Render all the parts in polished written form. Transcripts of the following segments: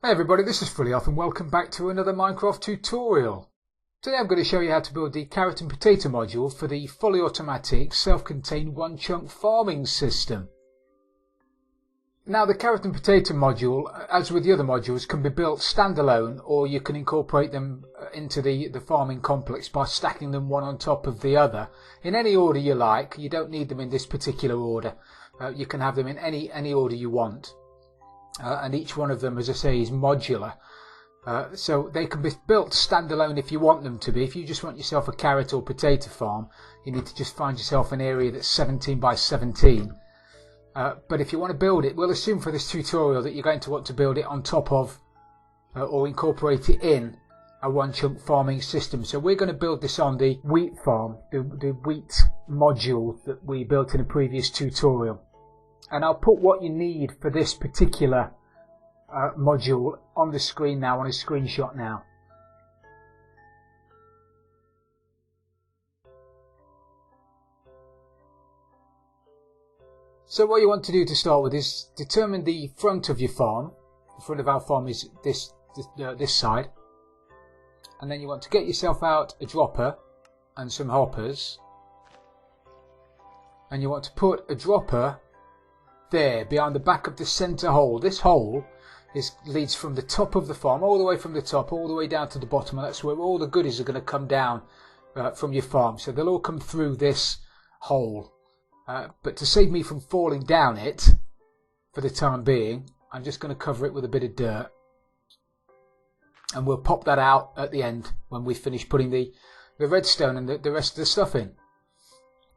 Hey everybody, this is Fully Off and welcome back to another Minecraft tutorial. Today I'm going to show you how to build the carrot and potato module for the fully automatic self-contained one chunk farming system. Now the carrot and potato module, as with the other modules, can be built standalone or you can incorporate them into the farming complex by stacking them one on top of the other. In any order you like. You don't need them in this particular order. You can have them in any order you want. And each one of them, as I say, is modular. So they can be built standalone if you want them to be. If you just want yourself a carrot or potato farm, you need to just find yourself an area that's 17 by 17. But if you want to build it, we'll assume for this tutorial that you're going to want to build it on top of or incorporate it in a one chunk farming system. So we're going to build this on the wheat farm, the wheat module that we built in a previous tutorial. And I'll put what you need for this particular module on the screen now, on a screenshot now. So what you want to do to start with is determine the front of your farm. The front of our farm is this side. And then you want to get yourself out a dropper and some hoppers. And you want to put a dropper there behind the back of the centre hole. This hole leads from the top of the farm, all the way from the top, all the way down to the bottom, and that's where all the goodies are going to come down from your farm. So they'll all come through this hole. But to save me from falling down it for the time being, I'm just going to cover it with a bit of dirt. And we'll pop that out at the end when we finish putting the redstone and the rest of the stuff in.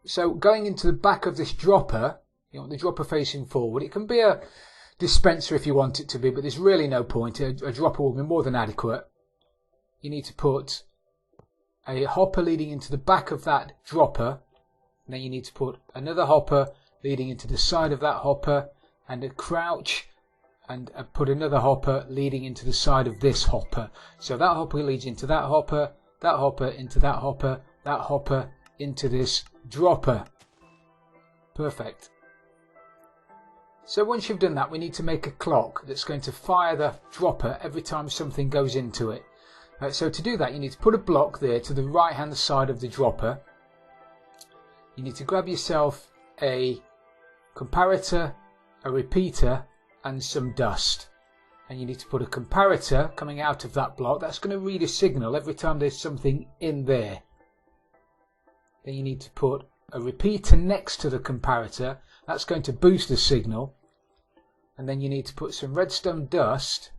So going into the back of this dropper, you want the dropper facing forward. It can be a dispenser if you want it to be, but there's really no point. A dropper will be more than adequate. You need to put a hopper leading into the back of that dropper. And then you need to put another hopper leading into the side of that hopper, and a crouch, and put another hopper leading into the side of this hopper. So that hopper leads into that hopper into that hopper into this dropper. Perfect. So once you've done that, we need to make a clock that's going to fire the dropper every time something goes into it. So to do that, you need to put a block there to the right hand side of the dropper. You need to grab yourself a comparator, a repeater and some dust. And you need to put a comparator coming out of that block. That's going to read a signal every time there's something in there. Then you need to put a repeater next to the comparator. That's going to boost the signal. And then you need to put some redstone dust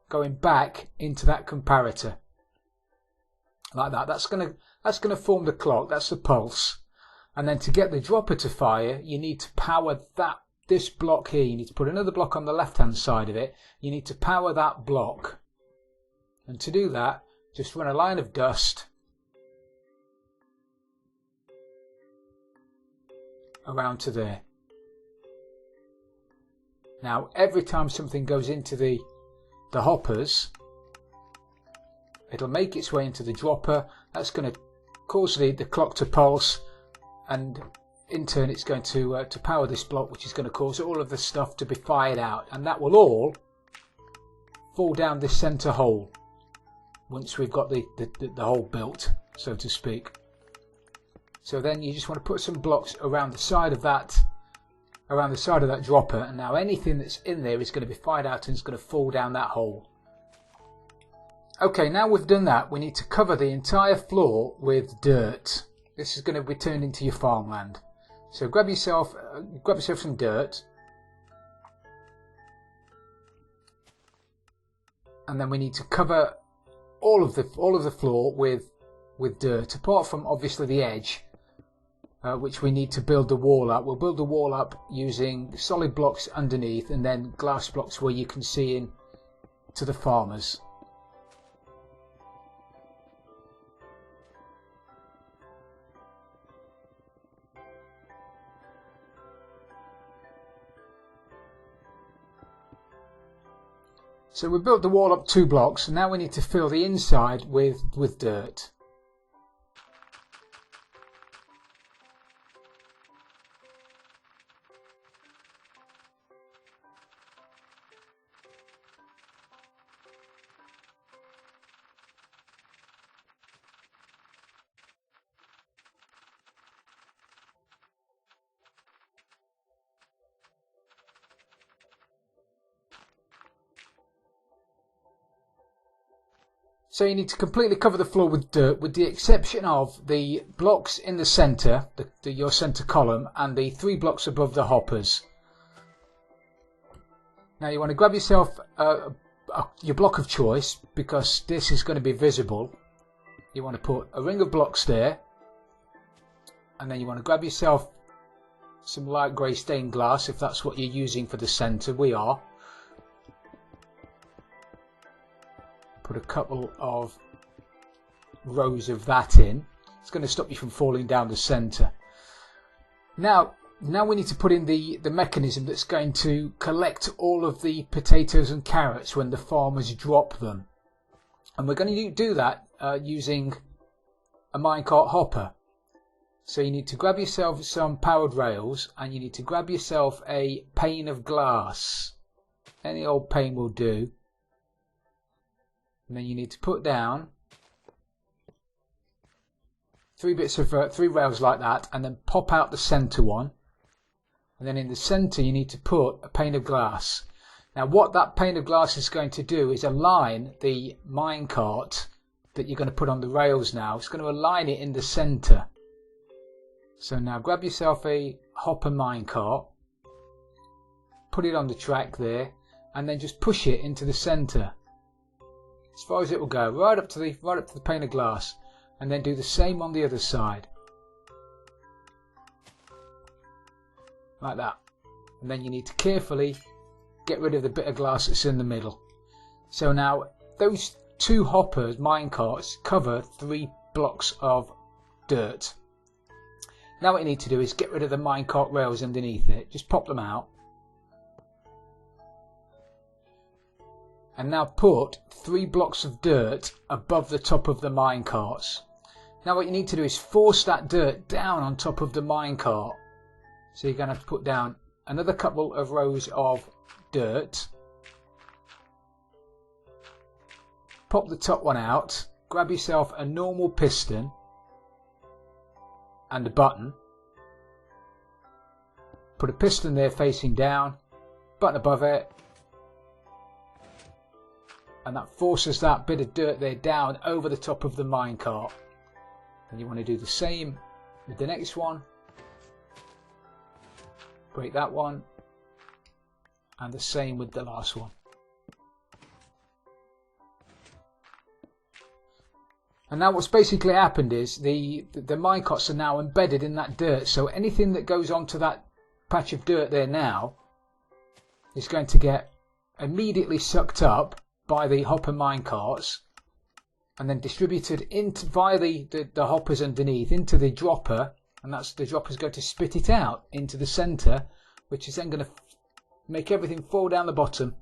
going back into that comparator. Like that. That's going to form the clock. That's the pulse. And then to get the dropper to fire, you need to power this block here. You need to put another block on the left hand side of it. You need to power that block. And to do that, just run a line of dust around to there. Now every time something goes into the hoppers, it'll make its way into the dropper. That's going to cause the clock to pulse, and in turn it's going to power this block, which is going to cause all of the stuff to be fired out, and that will all fall down this centre hole once we've got the hole built, so to speak. So then you just want to put some blocks around the side of that dropper, and now anything that's in there is going to be fired out and it's going to fall down that hole. Okay, now we've done that, we need to cover the entire floor with dirt. This is going to be turned into your farmland. So grab yourself some dirt, and then we need to cover all of the floor with dirt, apart from obviously the edge, which we need to build the wall up. We'll build the wall up using solid blocks underneath and then glass blocks where you can see in to the farmers. So we built the wall up 2 blocks, and now we need to fill the inside with dirt. So you need to completely cover the floor with dirt, with the exception of the blocks in the centre, your centre column, and the 3 blocks above the hoppers. Now you want to grab yourself your block of choice, because this is going to be visible. You want to put a ring of blocks there, and then you want to grab yourself some light grey stained glass, if that's what you're using for the centre. We are. Put a couple of rows of that in. It's going to stop you from falling down the centre. Now we need to put in the mechanism that's going to collect all of the potatoes and carrots when the farmers drop them. And we're going to do that using a minecart hopper. So you need to grab yourself some powered rails, and you need to grab yourself a pane of glass. Any old pane will do. And then you need to put down 3 rails like that, and then pop out the centre one. And then in the centre you need to put a pane of glass. Now what that pane of glass is going to do is align the minecart that you're going to put on the rails now. It's going to align it in the centre. So now grab yourself a hopper minecart, put it on the track there, and then just push it into the centre. As far as it will go, right up to the pane of glass, and then do the same on the other side, like that. And then you need to carefully get rid of the bit of glass that's in the middle. So now those 2 hoppers, minecarts, cover 3 blocks of dirt. Now what you need to do is get rid of the minecart rails underneath it. Just pop them out. And now put 3 blocks of dirt above the top of the minecarts. Now what you need to do is force that dirt down on top of the minecart. So you're going to have to put down another couple of rows of dirt. Pop the top one out. Grab yourself a normal piston and a button. Put a piston there facing down, button above it. And that forces that bit of dirt there down over the top of the minecart. And you want to do the same with the next one. Break that one. And the same with the last one. And now what's basically happened is the minecarts are now embedded in that dirt. So anything that goes onto that patch of dirt there now is going to get immediately sucked up by the hopper minecarts, and then distributed into via the hoppers underneath into the dropper, and that's the dropper's going to spit it out into the centre, which is then going to make everything fall down the bottom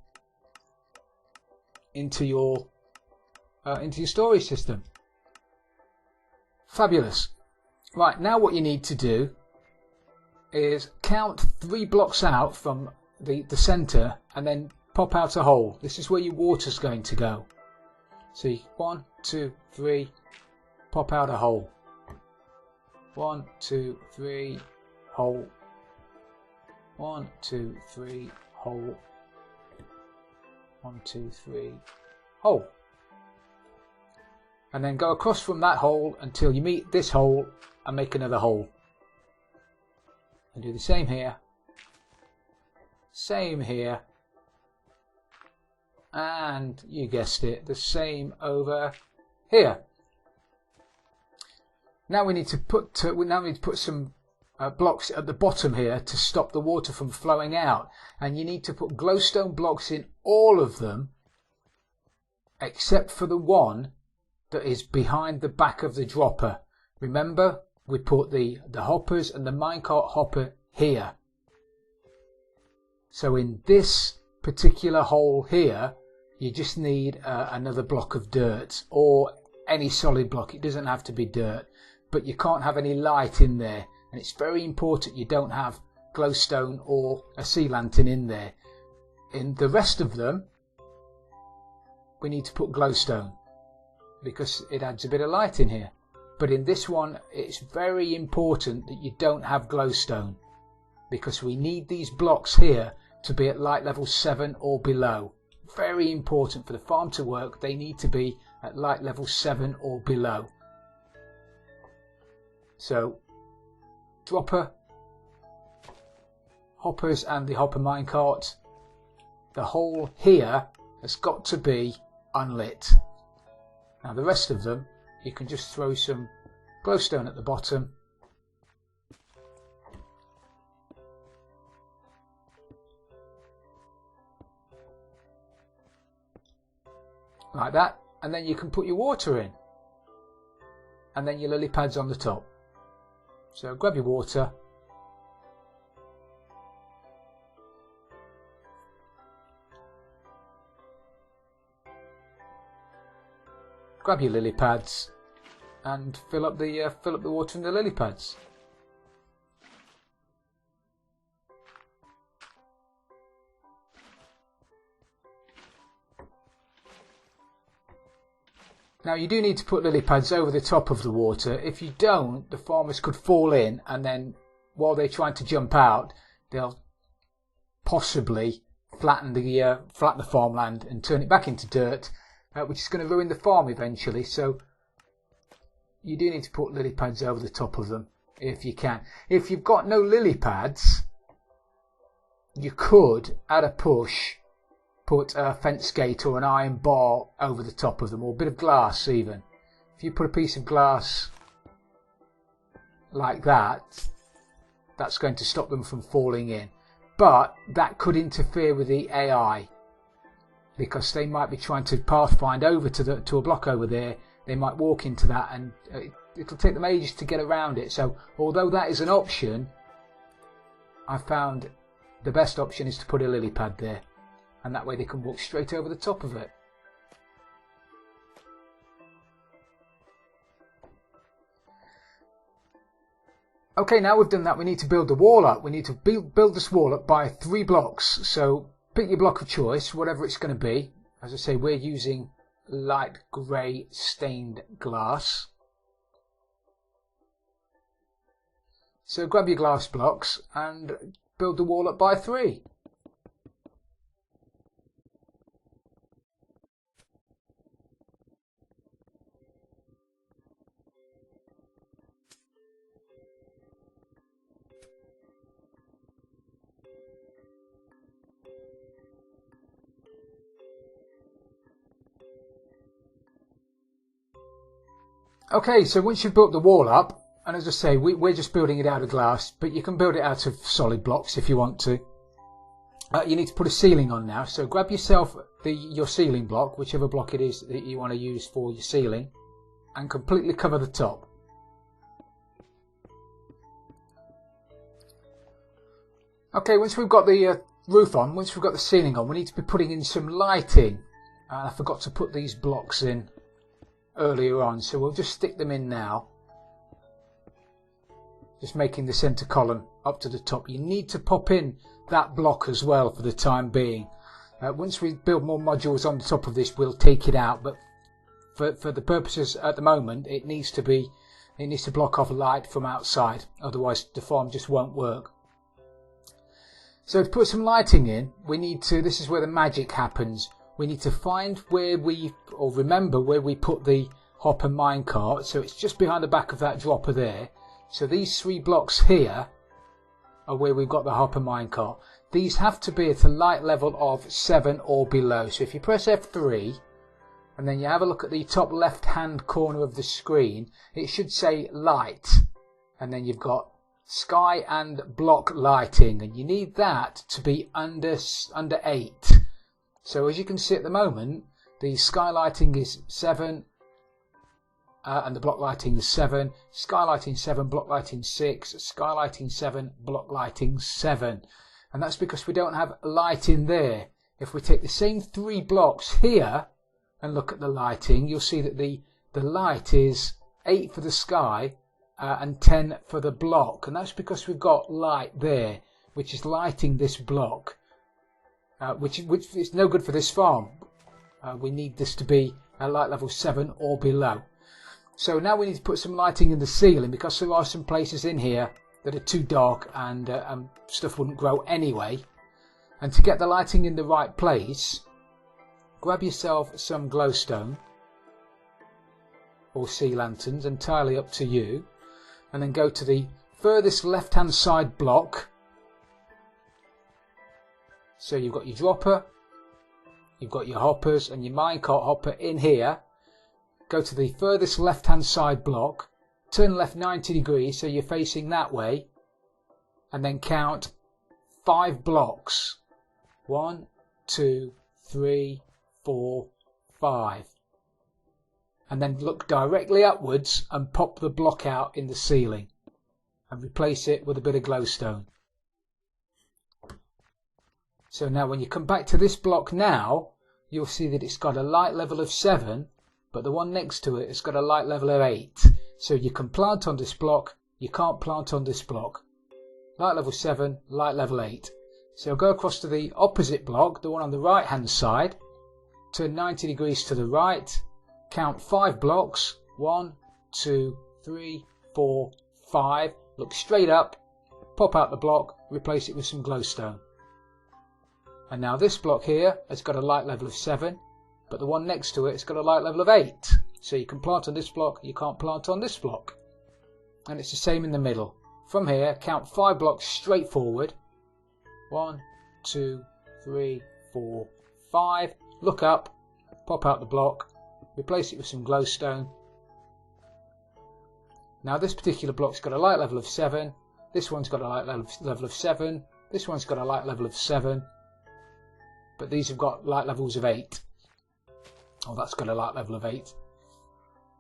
into your storage system. Fabulous. Right, now what you need to do is count 3 blocks out from the centre, and then pop out a hole. This is where your water's going to go. So 1, 2, 3, pop out a hole. 1, 2, 3, hole. 1, 2, 3, hole. 1, 2, 3, hole. And then go across from that hole until you meet this hole and make another hole. And do the same here. Same here. And you guessed it, the same over here. Now we need to put some blocks at the bottom here to stop the water from flowing out, and you need to put glowstone blocks in all of them except for the one that is behind the back of the dropper. Remember, we put the hoppers and the minecart hopper here. So in this particular hole here, you just need another block of dirt, or any solid block. It doesn't have to be dirt, but you can't have any light in there, and it's very important you don't have glowstone or a sea lantern in there. In the rest of them, we need to put glowstone because it adds a bit of light in here. But in this one, it's very important that you don't have glowstone, because we need these blocks here to be at light level 7 or below. Very important for the farm to work. They need to be at light level 7 or below. So dropper, hoppers and the hopper minecart, the hole here has got to be unlit. Now the rest of them, you can just throw some glowstone at the bottom. Like that, and then you can put your water in, and then your lily pads on the top. So grab your water, grab your lily pads, and fill up the water in the lily pads. Now you do need to put lily pads over the top of the water. If you don't, the farmers could fall in, and then while they're trying to jump out, they'll possibly flatten the farmland and turn it back into dirt, which is going to ruin the farm eventually. So you do need to put lily pads over the top of them if you can. If you've got no lily pads, you could, at a push, put a fence gate or an iron bar over the top of them, or a bit of glass even. If you put a piece of glass like that, that's going to stop them from falling in. But that could interfere with the AI, because they might be trying to pathfind over to a block over there. They might walk into that, and it'll take them ages to get around it. So although that is an option, I found the best option is to put a lily pad there. And that way they can walk straight over the top of it. Okay, now we've done that, we need to build the wall up. We need to build this wall up by 3 blocks. So pick your block of choice, whatever it's going to be. As I say, we're using light grey stained glass. So grab your glass blocks and build the wall up by 3. Okay, so once you've built the wall up, and as I say, we're just building it out of glass, but you can build it out of solid blocks if you want to. You need to put a ceiling on now, so grab yourself your ceiling block, whichever block it is that you want to use for your ceiling, and completely cover the top. Okay, once we've got the roof on, once we've got the ceiling on, we need to be putting in some lighting. I forgot to put these blocks in earlier on, so we'll just stick them in now, just making the center column up to the top. You need to pop in that block as well for the time being. Once we build more modules on the top of this, we'll take it out, but for the purposes at the moment, it needs to block off light from outside, otherwise the farm just won't work. So to put some lighting in, we need to, this is where the magic happens. We need to find remember where we put the hopper minecart. So it's just behind the back of that dropper there. So these 3 blocks here are where we've got the hopper minecart. These have to be at a light level of 7 or below. So if you press F3 and then you have a look at the top left hand corner of the screen, it should say light. And then you've got sky and block lighting, and you need that to be under 8. So as you can see at the moment, the sky lighting is 7, and the block lighting is 7, sky lighting 7, block lighting 6, sky lighting 7, block lighting 7. And that's because we don't have light in there. If we take the same 3 blocks here and look at the lighting, you'll see that the light is 8 for the sky and 10 for the block. And that's because we've got light there, which is lighting this block. Which is no good for this farm. We need this to be at light level 7 or below. So now we need to put some lighting in the ceiling, because there are some places in here that are too dark and stuff wouldn't grow anyway. And to get the lighting in the right place, grab yourself some glowstone or sea lanterns, entirely up to you. And then go to the furthest left hand side block. So you've got your dropper, you've got your hoppers and your minecart hopper in here. Go to the furthest left hand side block, turn left 90 degrees so you're facing that way, and then count 5 blocks. 1, 2, 3, 4, 5. And then look directly upwards and pop the block out in the ceiling and replace it with a bit of glowstone. So now when you come back to this block now, you'll see that it's got a light level of 7, but the one next to it has got a light level of 8. So you can plant on this block, you can't plant on this block. Light level 7, light level 8. So go across to the opposite block, the one on the right hand side, turn 90 degrees to the right, count 5 blocks, 1, 2, 3, 4, 5, look straight up, pop out the block, replace it with some glowstone. And now this block here has got a light level of 7, but the one next to it has got a light level of 8. So you can plant on this block, you can't plant on this block. And it's the same in the middle. From here, count 5 blocks straight forward. 1, 2, 3, 4, 5. Look up, pop out the block, replace it with some glowstone. Now this particular block's got a light level of 7. This one's got a light level of 7. This one's got a light level of 7. But these have got light levels of 8. Oh, that's got a light level of 8.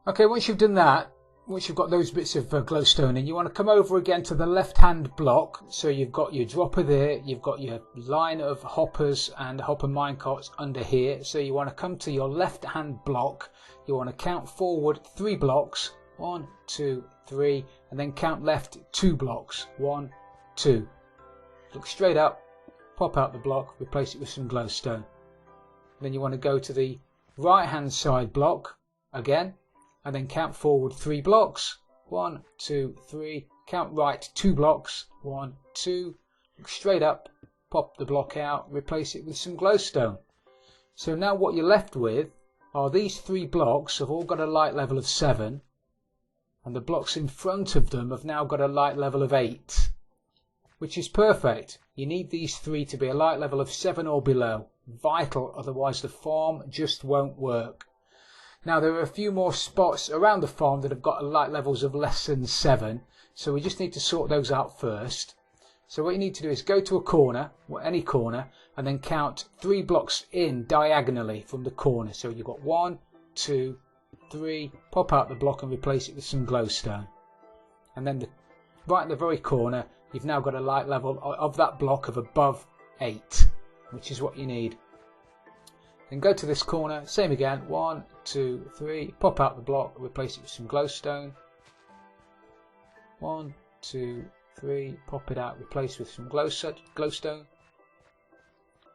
Okay, once you've done that, once you've got those bits of glowstone in, you want to come over again to the left-hand block. So you've got your dropper there, you've got your line of hoppers and hopper minecarts under here. So you want to come to your left-hand block. You want to count forward 3 blocks. 1, 2, 3, and then count left 2 blocks. 1, 2. Look straight up, pop out the block, replace it with some glowstone. Then you want to go to the right-hand side block again, and then count forward 3 blocks. 1, 2, 3. Count right 2 blocks. 1, 2. Look straight up, pop the block out, replace it with some glowstone. So now what you're left with are these 3 blocks have all got a light level of 7, and the blocks in front of them have now got a light level of 8, which is perfect. You need these 3 to be a light level of 7 or below. Vital, otherwise the farm just won't work. Now there are a few more spots around the farm that have got light levels of less than 7, so we just need to sort those out first. So what you need to do is go to a corner, or any corner, and then count 3 blocks in diagonally from the corner. So you've got 1, 2, 3, pop out the block and replace it with some glowstone. And then right in the very corner, you've now got a light level of that block of above 8, which is what you need. Then go to this corner, same again, 1, 2, 3, pop out the block, replace it with some glowstone. 1, 2, 3, pop it out, replace with some glowstone.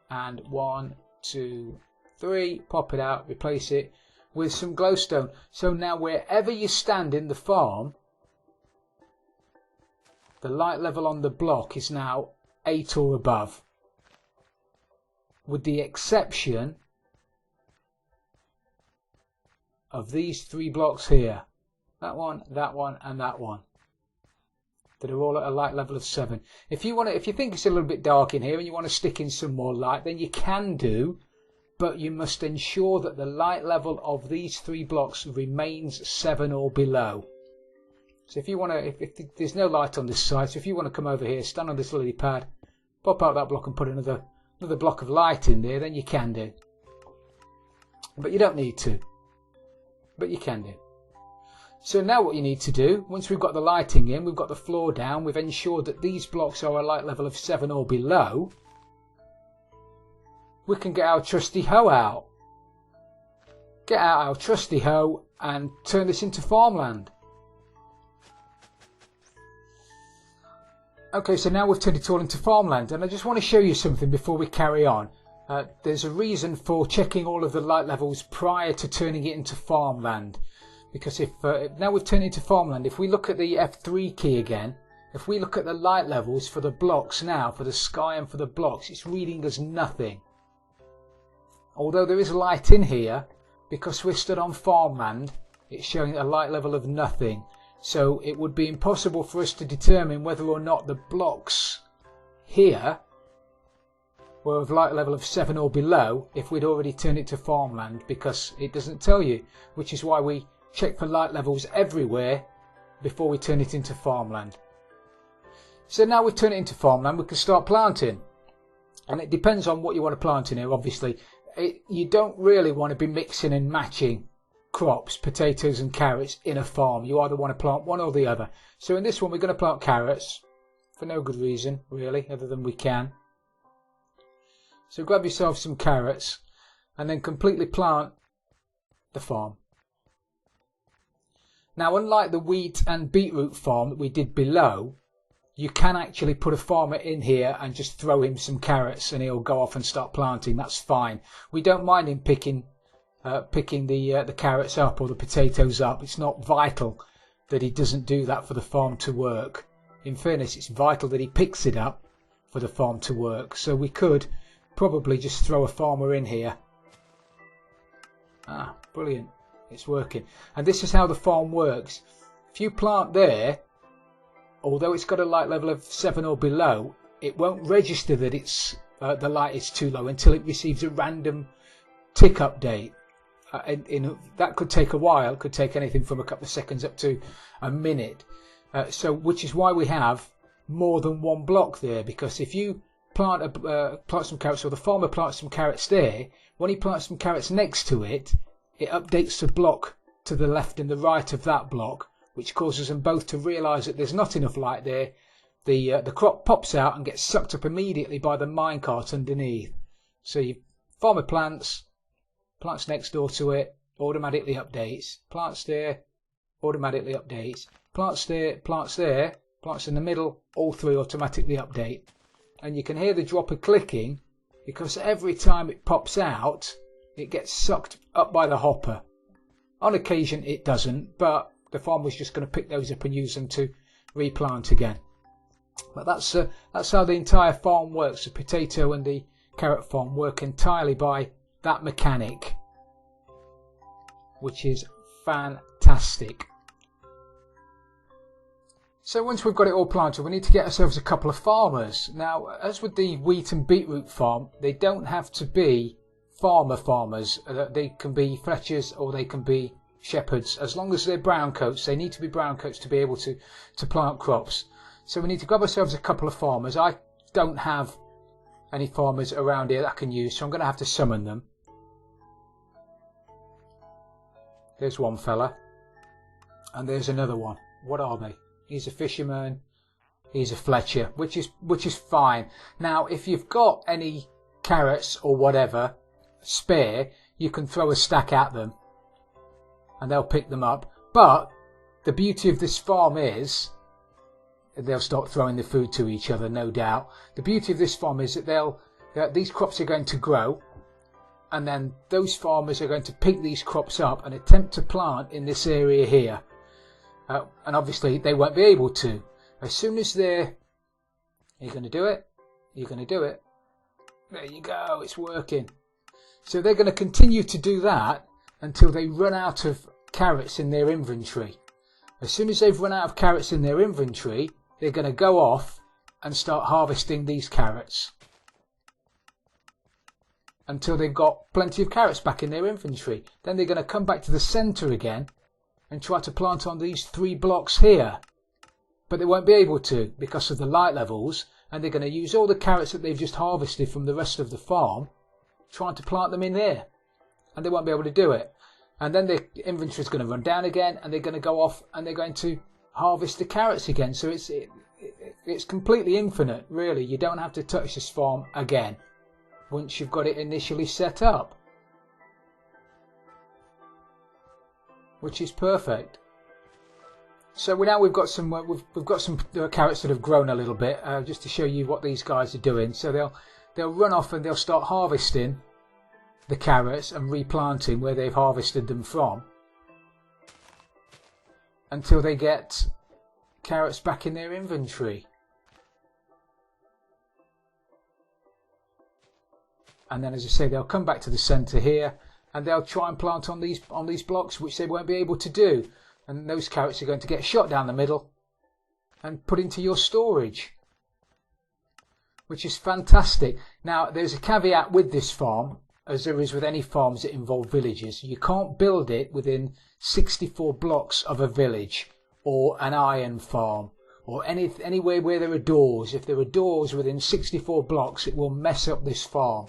And 1, 2, 3, pop it out, replace it with some glowstone. So now wherever you stand in the farm, the light level on the block is now 8 or above, with the exception of these 3 blocks here. That one, and that one. That are all at a light level of 7. If you think it's a little bit dark in here and you want to stick in some more light, then you can do, but you must ensure that the light level of these 3 blocks remains 7 or below. So if you want to, if there's no light on this side, so if you want to come over here, stand on this lily pad, pop out that block and put another block of light in there, then you can do. But you don't need to. But you can do. So now what you need to do, once we've got the lighting in, we've got the floor down, we've ensured that these blocks are a light level of 7 or below, we can get our trusty hoe out. Get out our trusty hoe and turn this into farmland. Okay, so now we've turned it all into farmland, and I just want to show you something before we carry on. There's a reason for checking all of the light levels prior to turning it into farmland. Because if now we've turned it into farmland, if we look at the F3 key again, if we look at the light levels for the blocks now, for the sky and for the blocks, it's reading as nothing. Although there is light in here, because we're stood on farmland, it's showing a light level of nothing. So it would be impossible for us to determine whether or not the blocks here were of light level of 7 or below if we'd already turned it to farmland, because it doesn't tell you, which is why we check for light levels everywhere before we turn it into farmland. So now we've turned it into farmland, we can start planting. And it depends on what you want to plant in here, obviously. You don't really want to be mixing and matching crops, potatoes and carrots in a farm. You either want to plant one or the other. So in this one we're going to plant carrots for no good reason really, other than we can. So grab yourself some carrots and then completely plant the farm. Now, unlike the wheat and beetroot farm that we did below, you can actually put a farmer in here and just throw him some carrots and he'll go off and start planting. That's fine. We don't mind him picking the carrots up or the potatoes up. It's not vital that he doesn't do that for the farm to work. In fairness, it's vital that he picks it up for the farm to work. So we could probably just throw a farmer in here. Ah, brilliant. It's working. And this is how the farm works. If you plant there, although it's got a light level of 7 or below, it won't register that it's the light is too low until it receives a random tick update. That could take a while. It could take anything from a couple of seconds up to a minute. Which is why we have more than one block there, because if you plant some carrots, or the farmer plants some carrots there, when he plants some carrots next to it, it updates the block to the left and the right of that block, which causes them both to realise that there's not enough light there. The crop pops out and gets sucked up immediately by the minecart underneath. So farmer plants next door to it, automatically updates. Plants there, automatically updates. Plants there, plants in the middle, all three automatically update. And you can hear the dropper clicking because every time it pops out, it gets sucked up by the hopper. On occasion it doesn't, but the farmer's just going to pick those up and use them to replant again. But that's how the entire farm works. The potato and the carrot farm work entirely by that mechanic, which is fantastic. So once we've got it all planted, we need to get ourselves a couple of farmers. Now, as with the wheat and beetroot farm, they don't have to be farmers. They can be fletchers or they can be shepherds. As long as they're brown coats, they need to be brown coats to be able to plant crops. So we need to grab ourselves a couple of farmers. I don't have any farmers around here that I can use, so I'm going to have to summon them. There's one fella. And there's another one. What are they? He's a fisherman. He's a fletcher, which is fine. Now, if you've got any carrots or whatever spare, you can throw a stack at them and they'll pick them up. But the beauty of this farm is they'll start throwing the food to each other, no doubt. The beauty of this farm is that these crops are going to grow, and then those farmers are going to pick these crops up and attempt to plant in this area here. And obviously they won't be able to. As soon as you're going to do it, you're going to do it. There you go, it's working. So they're going to continue to do that until they run out of carrots in their inventory. As soon as they've run out of carrots in their inventory, they're going to go off and start harvesting these carrots until they've got plenty of carrots back in their inventory. Then they're going to come back to the centre again and try to plant on these 3 blocks here. But they won't be able to because of the light levels, and they're going to use all the carrots that they've just harvested from the rest of the farm trying to plant them in there, and they won't be able to do it. And then their inventory is going to run down again, and they're going to go off and they're going to harvest the carrots again. So it's completely infinite, really. You don't have to touch this farm again once you've got it initially set up, which is perfect. So now we've got some carrots that have grown a little bit, just to show you what these guys are doing. So they'll run off and they'll start harvesting the carrots and replanting where they've harvested them from until they get carrots back in their inventory. And then, as I say, they'll come back to the centre here and they'll try and plant on these blocks, which they won't be able to do, and those carrots are going to get shot down the middle and put into your storage, which is fantastic. Now, there's a caveat with this farm, as there is with any farms that involve villages. You can't build it within 64 blocks of a village or an iron farm or anywhere where there are doors. If there are doors within 64 blocks, it will mess up this farm.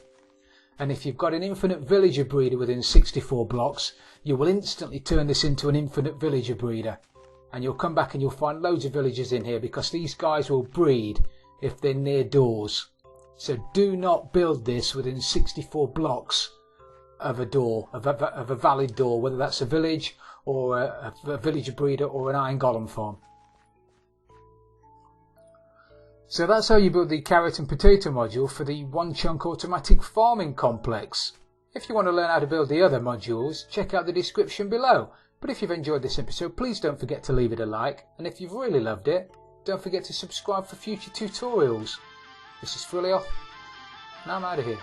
And if you've got an infinite villager breeder within 64 blocks, you will instantly turn this into an infinite villager breeder. And you'll come back and you'll find loads of villagers in here, because these guys will breed if they're near doors. So do not build this within 64 blocks of a door, of a valid door, whether that's a village or a villager breeder or an iron golem farm. So that's how you build the carrot and potato module for the one chunk automatic farming complex. If you want to learn how to build the other modules, check out the description below. But if you've enjoyed this episode, please don't forget to leave it a like, and if you've really loved it, don't forget to subscribe for future tutorials. This is Fully Off, and I'm out of here.